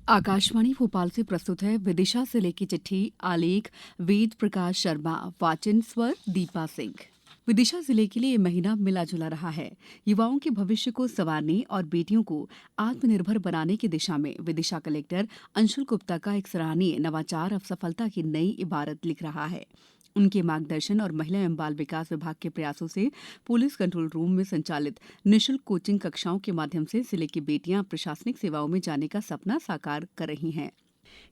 आकाशवाणी भोपाल से प्रस्तुत है विदिशा से लेकी चिट्ठी। आलेख वेद प्रकाश शर्मा। वाचन स्वर दीपा सिंह। विदिशा जिले के लिए ये महीना मिला जुला रहा है। युवाओं के भविष्य को संवारने और बेटियों को आत्मनिर्भर बनाने की दिशा में विदिशा कलेक्टर अंशुल गुप्ता का एक सराहनीय नवाचार अब सफलता की नई इबारत लिख रहा है। उनके मार्गदर्शन और महिला एवं बाल विकास विभाग के प्रयासों से पुलिस कंट्रोल रूम में संचालित निःशुल्क कोचिंग कक्षाओं के माध्यम से जिले की बेटियां प्रशासनिक सेवाओं में जाने का सपना साकार कर रही हैं।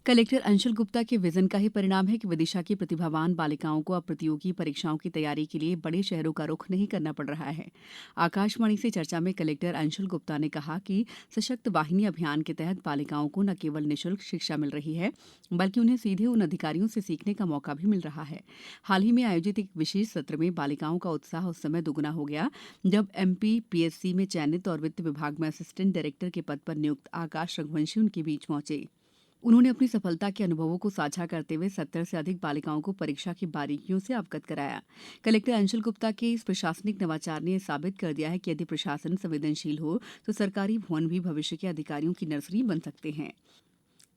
कलेक्टर अंशुल गुप्ता के विजन का ही परिणाम है कि विदिशा की प्रतिभावान बालिकाओं को अब प्रतियोगी परीक्षाओं की तैयारी के लिए बड़े शहरों का रुख नहीं करना पड़ रहा है। आकाशवाणी से चर्चा में कलेक्टर अंशुल गुप्ता ने कहा कि सशक्त वाहिनी अभियान के तहत बालिकाओं को न केवल निःशुल्क शिक्षा मिल रही है, बल्कि उन्हें सीधे उन अधिकारियों से सीखने का मौका भी मिल रहा है। हाल ही में आयोजित एक विशेष सत्र में बालिकाओं का उत्साह उस समय दोगुना हो गया जब एमपी पीएससी में चयनित और वित्त विभाग में असिस्टेंट डायरेक्टर के पद पर नियुक्त आकाश रघुवंशी उनके बीच पहुंचे। उन्होंने अपनी सफलता के अनुभवों को साझा करते हुए 70 से अधिक बालिकाओं को परीक्षा की बारीकियों से अवगत कराया। कलेक्टर अंशुल गुप्ता के इस प्रशासनिक नवाचार ने यह साबित कर दिया है कि यदि प्रशासन संवेदनशील हो तो सरकारी भवन भी भविष्य के अधिकारियों की नर्सरी बन सकते हैं।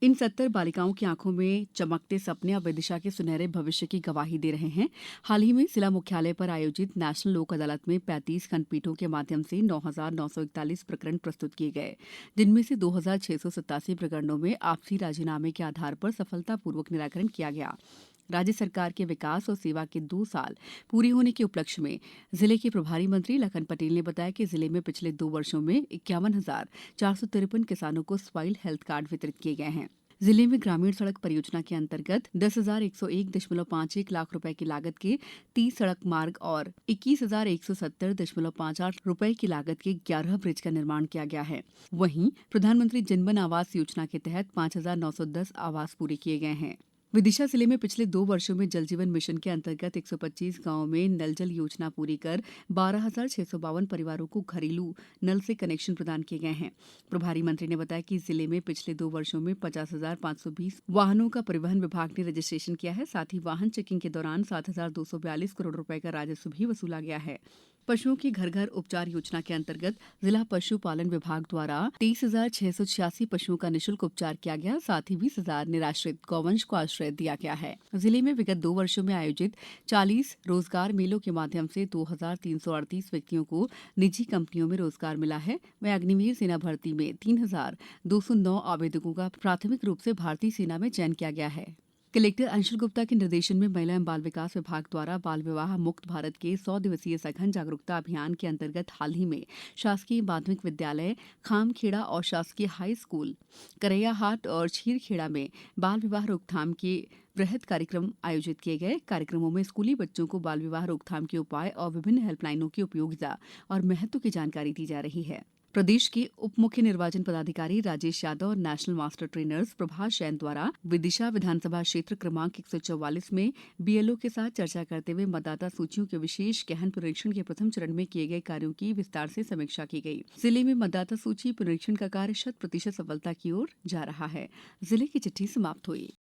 इन 70 बालिकाओं की आंखों में चमकते सपने अब विदिशा के सुनहरे भविष्य की गवाही दे रहे हैं। हाल ही में जिला मुख्यालय पर आयोजित नेशनल लोक अदालत में 35 खंडपीठों के माध्यम से 9,941 प्रकरण प्रस्तुत किए गए, जिनमें से 2,687 प्रकरणों में आपसी राजीनामे के आधार पर सफलतापूर्वक निराकरण किया गया। राज्य सरकार के विकास और सेवा के 2 साल पूरे होने के उपलक्ष्य में जिले के प्रभारी मंत्री लखन पटेल ने बताया कि जिले में पिछले 2 वर्षों में 51,453 किसानों को सॉइल हेल्थ कार्ड वितरित किए गए हैं। जिले में ग्रामीण सड़क परियोजना के अंतर्गत 10,101.51 लाख रुपए की लागत के 30 सड़क मार्ग और 21,170.58 रुपए की लागत के 11 ब्रिज का निर्माण किया गया है। वहीं प्रधानमंत्री जनधन आवास योजना के तहत 5,910 आवास पूरे किए गए हैं। विदिशा जिले में पिछले 2 वर्षों में जल जीवन मिशन के अंतर्गत 125 गांवों में नल जल योजना पूरी कर 12,652 परिवारों को घरेलू नल से कनेक्शन प्रदान किए गए हैं। प्रभारी मंत्री ने बताया कि जिले में पिछले 2 वर्षों में 50,520 वाहनों का परिवहन विभाग ने रजिस्ट्रेशन किया है। साथ ही वाहन चेकिंग के दौरान 7,242 करोड़ रुपए का राजस्व भी वसूला गया है। पशुओं की घर घर उपचार योजना के अंतर्गत जिला पशुपालन विभाग द्वारा 23,686 पशुओं का निःशुल्क उपचार किया गया। साथ ही 20,000 निराश्रित गौवंश को आश्रय दिया गया है। जिले में विगत 2 वर्षों में आयोजित 40 रोजगार मेलों के माध्यम से 2,338 व्यक्तियों को निजी कंपनियों में रोजगार मिला है। वहीं अग्निवीर सेना भर्ती में 3,209 आवेदकों का प्राथमिक रूप से भारतीय सेना में चयन किया गया है। कलेक्टर अंशुल गुप्ता के निर्देशन में महिला एवं बाल विकास विभाग द्वारा बाल विवाह मुक्त भारत के 100 दिवसीय सघन जागरूकता अभियान के अंतर्गत हाल ही में शासकीय माध्यमिक विद्यालय खामखेड़ा और शासकीय हाई स्कूल करैयाहाट और छीरखेड़ा में बाल विवाह रोकथाम के वृहद कार्यक्रम आयोजित किए गए। कार्यक्रमों में स्कूली बच्चों को बाल विवाह रोकथाम के उपाय और विभिन्न हेल्पलाइनों की उपयोगिता और महत्व की जानकारी दी जा रही है। प्रदेश के उप मुख्य निर्वाचन पदाधिकारी राजेश यादव और national master trainers Prabhash Jain द्वारा विदिशा विधानसभा क्षेत्र क्रमांक 144 में बीएलओ के साथ चर्चा करते हुए मतदाता सूचियों के विशेष गहन पुनरीक्षण के प्रथम चरण में किए गए कार्यों की विस्तार से समीक्षा की गई। जिले में मतदाता सूची पुनरीक्षण का कार्य 100% सफलता की ओर जा रहा है। जिले की चिट्ठी समाप्त हुई।